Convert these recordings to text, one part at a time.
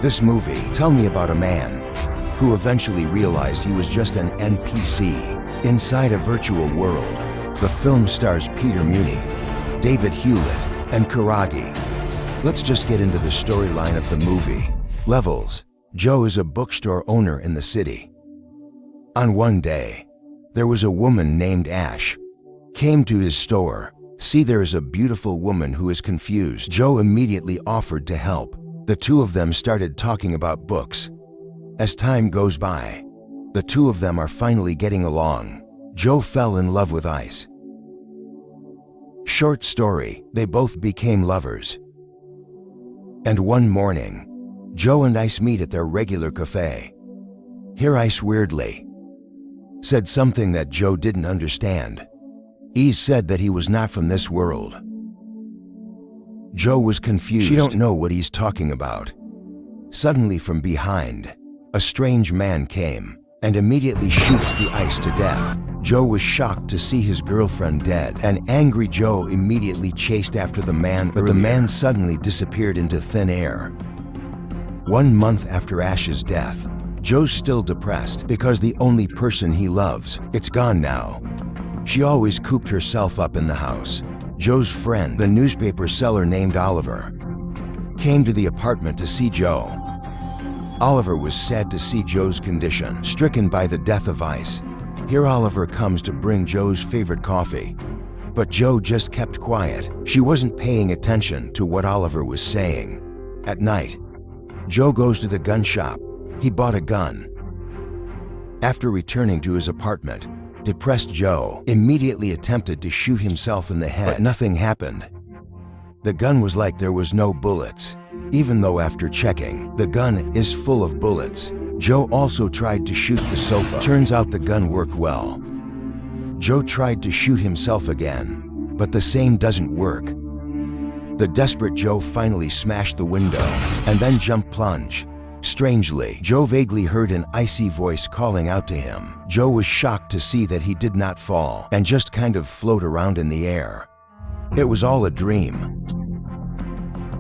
This movie, tell me about a man who eventually realized he was just an NPC inside a virtual world. The film stars Peter Muni, David Hewlett, and Karagi. Let's just get into the storyline of the movie. Levels. Joe is a bookstore owner in the city. On one day, there was a woman named Ash. Came to his store. See, there is a beautiful woman who is confused. Joe immediately offered to help. The two of them started talking about books. As time goes by, the two of them are finally getting along. Joe fell in love with Ice. Short story, they both became lovers. And one morning, Joe and Ice meet at their regular cafe. Here Ice weirdly said something that Joe didn't understand. Ice said that he was not from this world. Joe was confused. She don't know what he's talking about. Suddenly from behind, a strange man came and immediately shoots the Ice to death. Joe was shocked to see his girlfriend dead, and angry Joe immediately chased after the man, but the man suddenly disappeared into thin air. 1 month after Ash's death, Joe's still depressed because the only person he loves, it's gone now. She always cooped herself up in the house. Joe's friend, the newspaper seller named Oliver, came to the apartment to see Joe. Oliver was sad to see Joe's condition, stricken by the death of Ice. Here Oliver comes to bring Joe's favorite coffee. But Joe just kept quiet. She wasn't paying attention to what Oliver was saying. At night, Joe goes to the gun shop. He bought a gun. After returning to his apartment, depressed Joe immediately attempted to shoot himself in the head, but nothing happened. The gun was like there was no bullets, even though after checking, the gun is full of bullets. Joe also tried to shoot the sofa. Turns out the gun worked well. Joe tried to shoot himself again, but the same doesn't work. The desperate Joe finally smashed the window and then jumped plunge. Strangely, Joe vaguely heard an icy voice calling out to him. Joe was shocked to see that he did not fall and just kind of float around in the air. It was all a dream.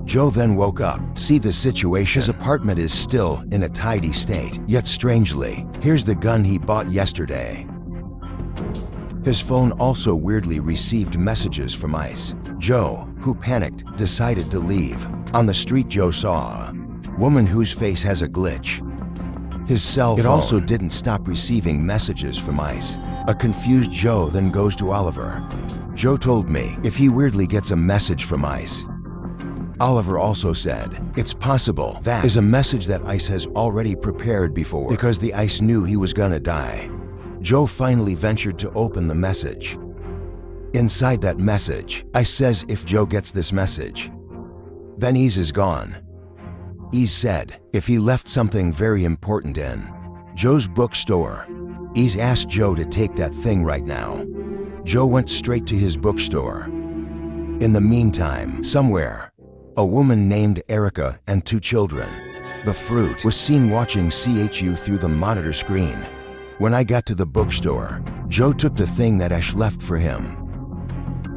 Joe then woke up. See the situation? His apartment is still in a tidy state. Yet strangely, here's the gun he bought yesterday. His phone also weirdly received messages from Ice. Joe, who panicked, decided to leave. On the street, Joe saw a woman whose face has a glitch. His cell phone. It also didn't stop receiving messages from Ice. A confused Joe then goes to Oliver. Joe told me if he weirdly gets a message from Ice. Oliver also said, it's possible that is a message that Ice has already prepared before because the Ice knew he was gonna die. Joe finally ventured to open the message. Inside that message, Ice says if Joe gets this message, then Ice is gone. Ice said if he left something very important in Joe's bookstore, Ice asked Joe to take that thing right now. Joe went straight to his bookstore. In the meantime, somewhere, a woman named Erica and 2 children. The fruit was seen watching CHU through the monitor screen. When I got to the bookstore, Joe took the thing that Ash left for him.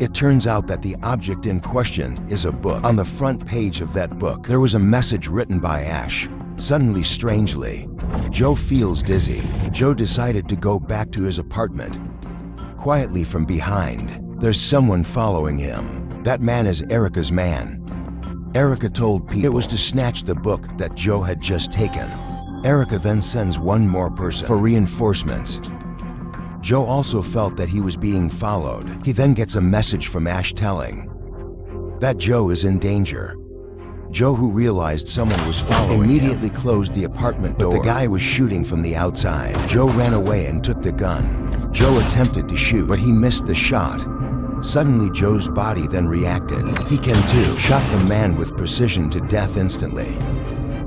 It turns out that the object in question is a book. On the front page of that book, there was a message written by Ash. Suddenly, strangely, Joe feels dizzy. Joe decided to go back to his apartment. Quietly from behind, there's someone following him. That man is Erica's man. Erica told Pete it was to snatch the book that Joe had just taken. Erica then sends one more person for reinforcements. Joe also felt that he was being followed. He then gets a message from Ash telling that Joe is in danger. Joe, who realized someone was following him, immediately closed the apartment door. But the guy was shooting from the outside. Joe ran away and took the gun. Joe attempted to shoot, but he missed the shot. Suddenly, Joe's body then reacted. He can too. Shot the man with precision to death instantly.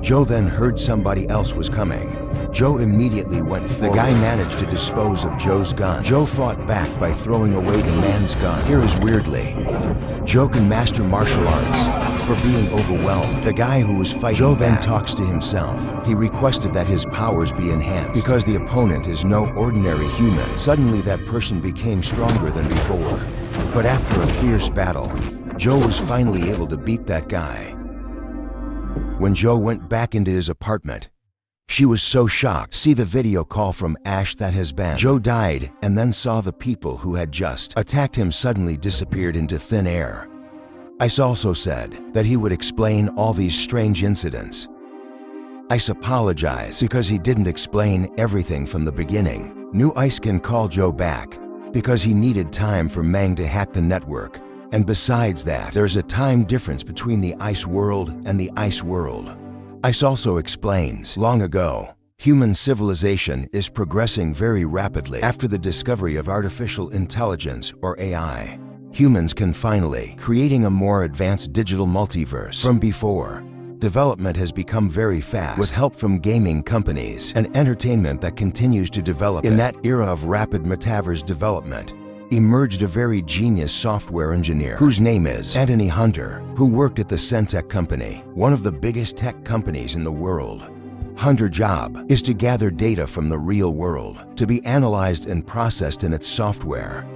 Joe then heard somebody else was coming. Joe immediately went forward. The guy managed to dispose of Joe's gun. Joe fought back by throwing away the man's gun. Here is weirdly, Joe can master martial arts for being overwhelmed. The guy who was fighting Joe then talks to himself. He requested that his powers be enhanced because the opponent is no ordinary human. Suddenly that person became stronger than before. But after a fierce battle, Joe was finally able to beat that guy. When Joe went back into his apartment, she was so shocked to see the video call from Ash that has been. Joe died and then saw the people who had just attacked him suddenly disappeared into thin air. Ice also said that he would explain all these strange incidents. Ice apologized because he didn't explain everything from the beginning. New Ice can call Joe back because he needed time for Mang to hack the network. And besides that, there's a time difference between the Ice world and the Ice world. Ice also explains, long ago, human civilization is progressing very rapidly. After the discovery of artificial intelligence, or AI, humans can finally creating a more advanced digital multiverse from before. Development has become very fast with help from gaming companies and entertainment that continues to develop. In that era of rapid metaverse development, emerged a very genius software engineer whose name is Anthony Hunter, who worked at the Centec company, one of the biggest tech companies in the world. Hunter's job is to gather data from the real world to be analyzed and processed in its software.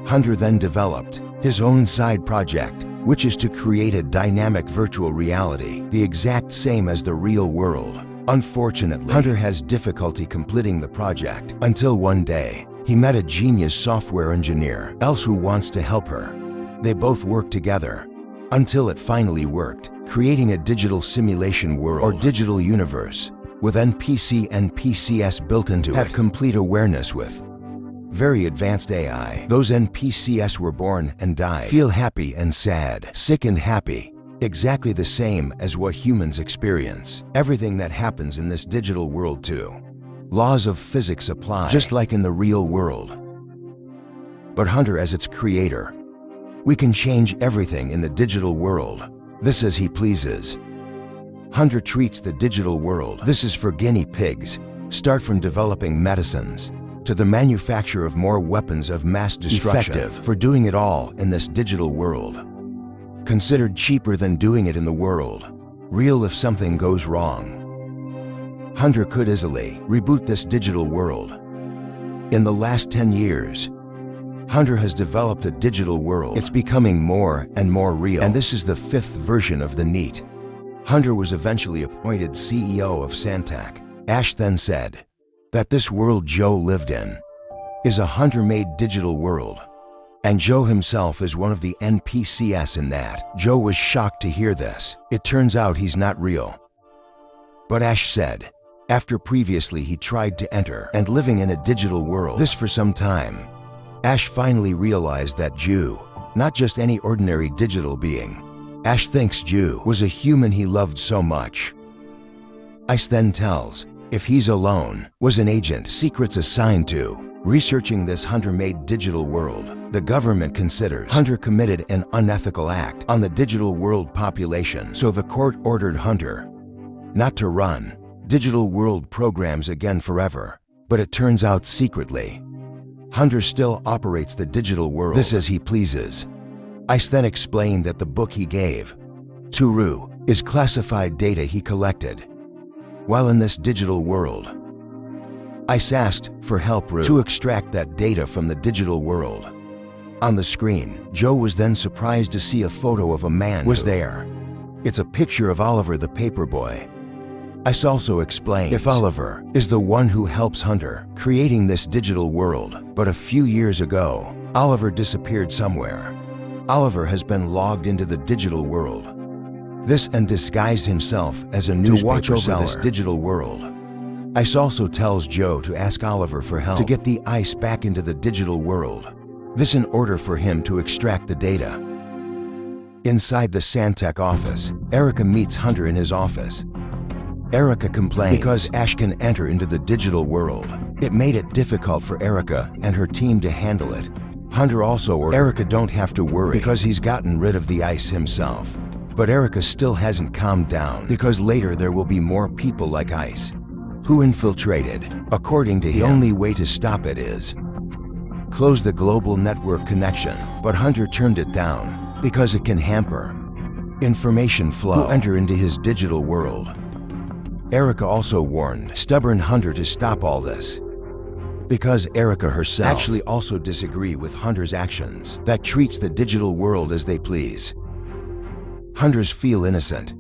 Hunter then developed his own side project, which is to create a dynamic virtual reality, the exact same as the real world. Unfortunately, Hunter has difficulty completing the project until one day, he met a genius software engineer else who wants to help her. They both worked together until it finally worked, creating a digital simulation world or digital universe with NPC and PCS built into it. Have complete awareness with very advanced AI. Those NPCs were born and died. Feel happy and sad, sick and happy, exactly the same as what humans experience. Everything that happens in this digital world too. Laws of physics apply, just like in the real world. But Hunter as its creator, we can change everything in the digital world. This as he pleases. Hunter treats the digital world. This is for guinea pigs. Start from developing medicines to the manufacture of more weapons of mass destruction. Effective for doing it all in this digital world. Considered cheaper than doing it in the world. Real if something goes wrong. Hunter could easily reboot this digital world. In the last 10 years, Hunter has developed a digital world. It's becoming more and more real. And this is the 5th version of the NEAT. Hunter was eventually appointed CEO of Centec. Ash then said that this world Joe lived in is a Hunter-made digital world. And Joe himself is one of the NPCs in that. Joe was shocked to hear this. It turns out he's not real. But Ash said, after previously he tried to enter and living in a digital world, this for some time, Ash finally realized that Joe, not just any ordinary digital being. Ash thinks Joe was a human he loved so much. Ice then tells, if he's alone, was an agent secrets assigned to researching this Hunter-made digital world. The government considers Hunter committed an unethical act on the digital world population, so the court ordered Hunter not to run digital world programs again forever. But it turns out secretly, Hunter still operates the digital world this as he pleases. Ice then explained that the book he gave to Rue is classified data he collected while in this digital world. Ice asked for help Rue to extract that data from the digital world. On the screen, Joe was then surprised to see a photo of a man was there. It's a picture of Oliver the paperboy. Ice also explains if Oliver is the one who helps Hunter creating this digital world, but a few years ago, Oliver disappeared somewhere. Oliver has been logged into the digital world. This and disguised himself as a newspaper to watch over this digital world. Ice also tells Joe to ask Oliver for help to get the Ice back into the digital world. This in order for him to extract the data. Inside the Centec office, Erica meets Hunter in his office. Erica complains because Ash can enter into the digital world. It made it difficult for Erica and her team to handle it. Hunter also ordered Erica don't have to worry because he's gotten rid of the Ice himself. But Erica still hasn't calmed down because later there will be more people like Ice who infiltrated. According to him, the only way to stop it is close the global network connection. But Hunter turned it down because it can hamper information flow to enter into his digital world. Erica also warned stubborn Hunter to stop all this because Erica herself actually also disagree with Hunter's actions that treats the digital world as they please. Hunters feel innocent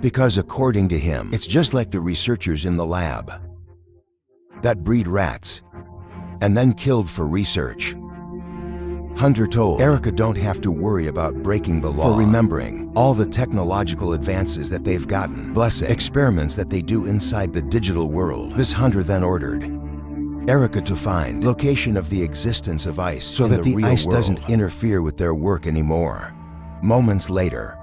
Because according to him, it's just like the researchers in the lab that breed rats and then killed for research. Hunter told Erica don't have to worry about breaking the law for remembering all the technological advances that they've gotten, plus experiments that they do inside the digital world. This Hunter then ordered Erica to find location of the existence of ice so that the ice doesn't interfere with their work anymore. Moments later,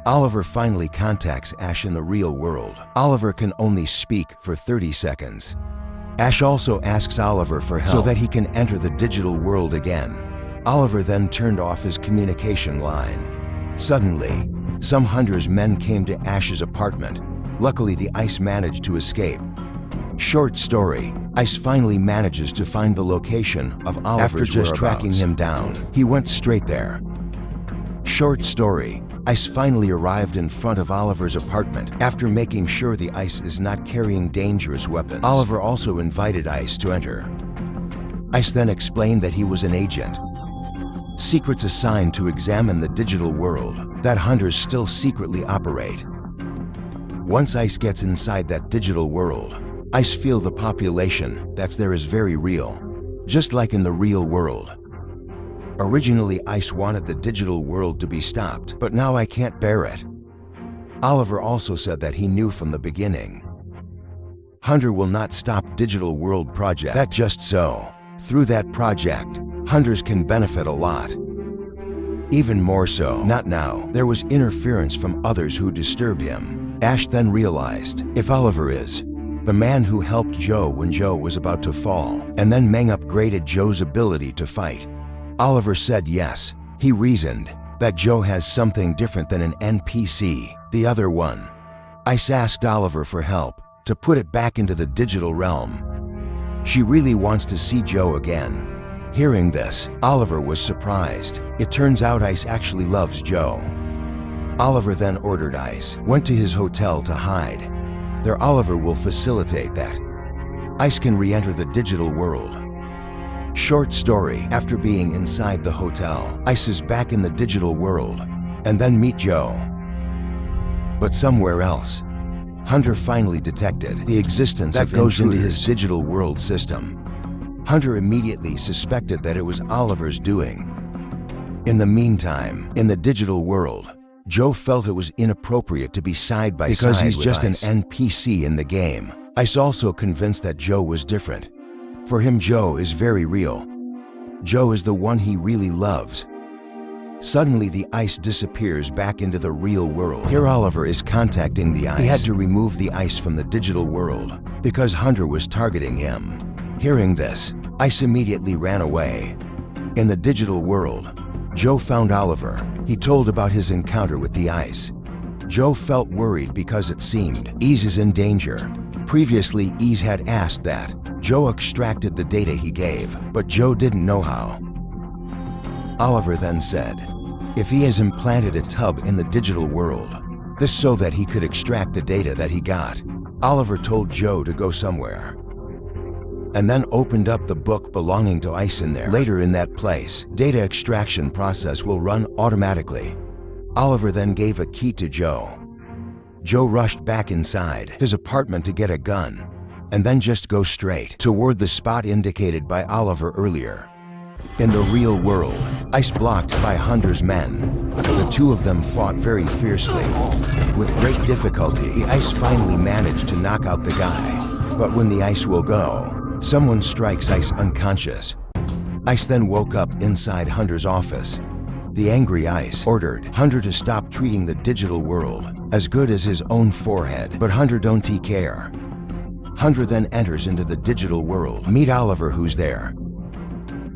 Oliver finally contacts Ash in the real world. Oliver can only speak for 30 seconds. Ash also asks Oliver for help so that he can enter the digital world again. Oliver then turned off his communication line. Suddenly, some Hunter's men came to Ash's apartment. Luckily, the ice managed to escape. Short story, Ice finally manages to find the location of Oliver's after just tracking him down. He went straight there. Short story, Ice finally arrived in front of Oliver's apartment after making sure the Ice is not carrying dangerous weapons. Oliver also invited Ice to enter. Ice then explained that he was an agent. Secrets assigned to examine the digital world that Hunters still secretly operate. Once Ice gets inside that digital world, Ice feel the population that's there is very real, just like in the real world. Originally, Ice wanted the digital world to be stopped, but now I can't bear it. Oliver also said that he knew from the beginning Hunter will not stop digital world project. That just so, through that project, Hunters can benefit a lot. Even more so, not now, there was interference from others who disturbed him. Ash then realized, if Oliver is the man who helped Joe when Joe was about to fall, and then Meng upgraded Joe's ability to fight, Oliver said yes. He reasoned that Joe has something different than an NPC, the other one. Ice asked Oliver for help to put it back into the digital realm. She really wants to see Joe again. Hearing this, Oliver was surprised. It turns out Ice actually loves Joe. Oliver then ordered Ice went to his hotel to hide. There Oliver will facilitate that Ice can re-enter the digital world. Short story, after being inside the hotel, Ice is back in the digital world and then meet Joe. But somewhere else, Hunter finally detected the existence that goes into his digital world system. Hunter immediately suspected that it was Oliver's doing. In the meantime, in the digital world, Joe felt it was inappropriate to be side by side because he's just an NPC in the game. Ice also convinced that Joe was different. For him, Joe is very real. Joe is the one he really loves. Suddenly, the Ice disappears back into the real world. Here Oliver is contacting the Ice. He had to remove the Ice from the digital world because Hunter was targeting him. Hearing this, Ice immediately ran away. In the digital world, Joe found Oliver. He told about his encounter with the Ice. Joe felt worried because it seemed Ease is in danger. Previously, Ease had asked that Joe extracted the data he gave, but Joe didn't know how. Oliver then said, if he has implanted a tub in the digital world, this so that he could extract the data that he got. Oliver told Joe to go somewhere, and then opened up the book belonging to Ice in there. Later in that place, data extraction process will run automatically. Oliver then gave a key to Joe. Joe rushed back inside his apartment to get a gun, and then just go straight toward the spot indicated by Oliver earlier. In the real world, Ice blocked by Hunter's men. The two of them fought very fiercely. With great difficulty, the Ice finally managed to knock out the guy. But when the Ice will go, someone strikes Ice unconscious. Ice then woke up inside Hunter's office. The angry Ice ordered Hunter to stop treating the digital world as good as his own forehead, but Hunter don't care. Hunter then enters into the digital world. Meet Oliver, who's there.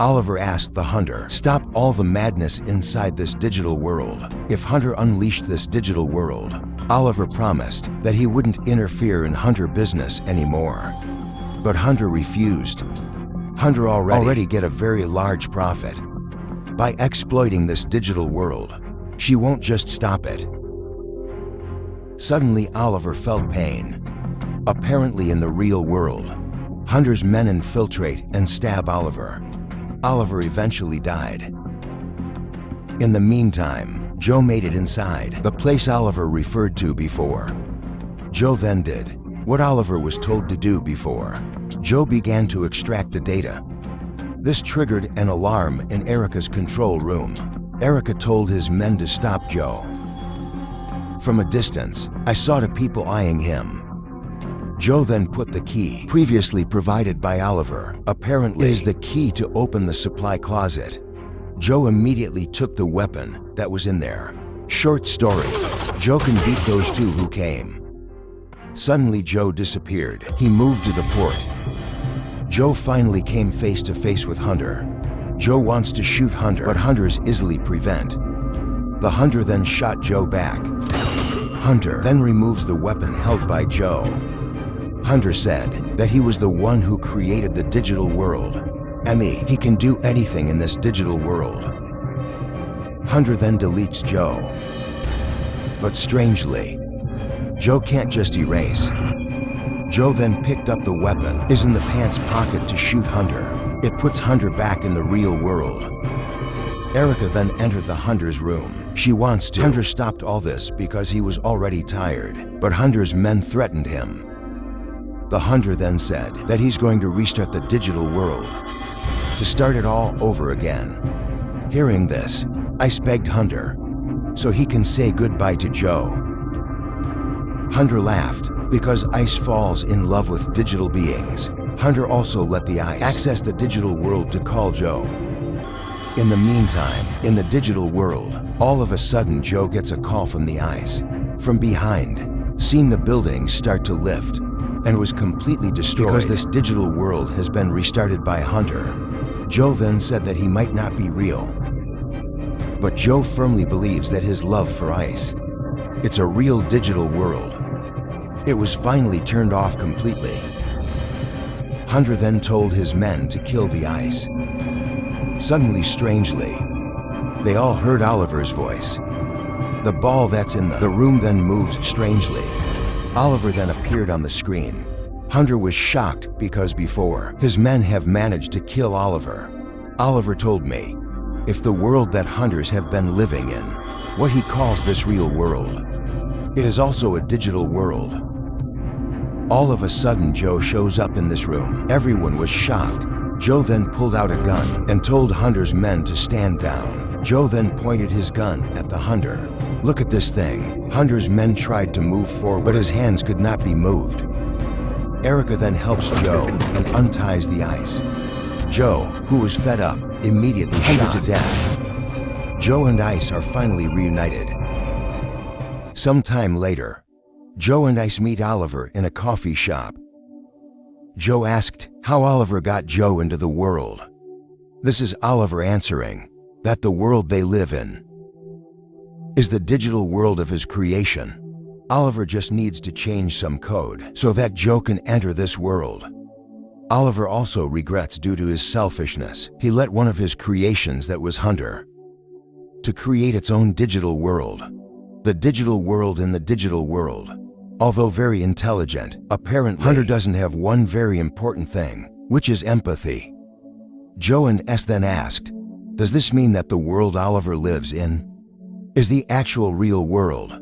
Oliver asked the Hunter, stop all the madness inside this digital world. If Hunter unleashed this digital world, Oliver promised that he wouldn't interfere in Hunter business anymore. But Hunter refused. Hunter already get a very large profit by exploiting this digital world. She won't just stop it. Suddenly, Oliver felt pain. Apparently in the real world, Hunter's men infiltrate and stab Oliver. Oliver eventually died. In the meantime, Joe made it inside, the place Oliver referred to before. Joe then did what Oliver was told to do before. Joe began to extract the data. This triggered an alarm in Erica's control room. Erica told his men to stop Joe. From a distance, I saw the people eyeing him. Joe then put the key, previously provided by Oliver, apparently is the key to open the supply closet. Joe immediately took the weapon that was in there. Short story, Joe can beat those two who came. Suddenly Joe disappeared. He moved to the port. Joe finally came face to face with Hunter. Joe wants to shoot Hunter, but Hunter's easily prevent. The Hunter then shot Joe back. Hunter then removes the weapon held by Joe. Hunter said that he was the one who created the digital world. He can do anything in this digital world. Hunter then deletes Joe. But strangely, Joe can't just erase. Joe then picked up the weapon, is in the pants pocket to shoot Hunter. It puts Hunter back in the real world. Erica then entered the Hunter's room. She wants to. Hunter stopped all this because he was already tired, but Hunter's men threatened him. The Hunter then said that he's going to restart the digital world, to start it all over again. Hearing this, Ice begged Hunter so he can say goodbye to Joe. Hunter laughed because Ice falls in love with digital beings. Hunter also let the Ice access the digital world to call Joe. In the meantime, in the digital world, all of a sudden Joe gets a call from the Ice. From behind, seen the buildings start to lift and was completely destroyed because this digital world has been restarted by Hunter. Joe then said that he might not be real, but Joe firmly believes that his love for Ice, it's a real digital world. It was finally turned off completely. Hunter then told his men to kill the Ice. Suddenly, strangely, they all heard Oliver's voice. The ball that's in the room then moved strangely. Oliver then appeared on the screen. Hunter was shocked because before, his men have managed to kill Oliver. Oliver told me, if the world that hunters have been living in, what he calls this real world, it is also a digital world. All of a sudden, Joe shows up in this room. Everyone was shocked. Joe then pulled out a gun and told Hunter's men to stand down. Joe then pointed his gun at the Hunter. Look at this thing. Hunter's men tried to move forward, but his hands could not be moved. Erica then helps Joe and unties the Ice. Joe, who was fed up, immediately shot to death. Joe and Ice are finally reunited. Sometime later, Joe and Ice meet Oliver in a coffee shop. Joe asked how Oliver got Joe into the world. This is Oliver answering that the world they live in is the digital world of his creation. Oliver just needs to change some code so that Joe can enter this world. Oliver also regrets due to his selfishness. He let one of his creations that was Hunter to create its own digital world. The digital world in the digital world. Although very intelligent, apparently Hunter doesn't have one very important thing, which is empathy. Joe and S then asked, does this mean that the world Oliver lives in is the actual real world?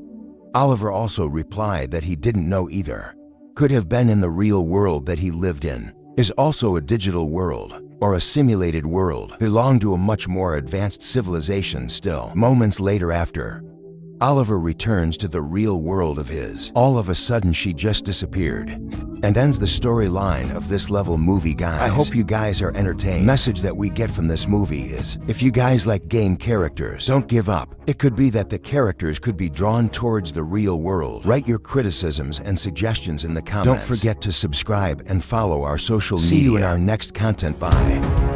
Oliver also replied that he didn't know either. Could have been in the real world that he lived in, is also a digital world, or a simulated world, belong to a much more advanced civilization still. Moments later after, Oliver returns to the real world of his. All of a sudden she just disappeared and ends the storyline of this level movie, guys. I hope you guys are entertained. Message that we get from this movie is, if you guys like game characters, don't give up. It could be that the characters could be drawn towards the real world. Write your criticisms and suggestions in the comments. Don't forget to subscribe and follow our social media. See you in our next content. Bye.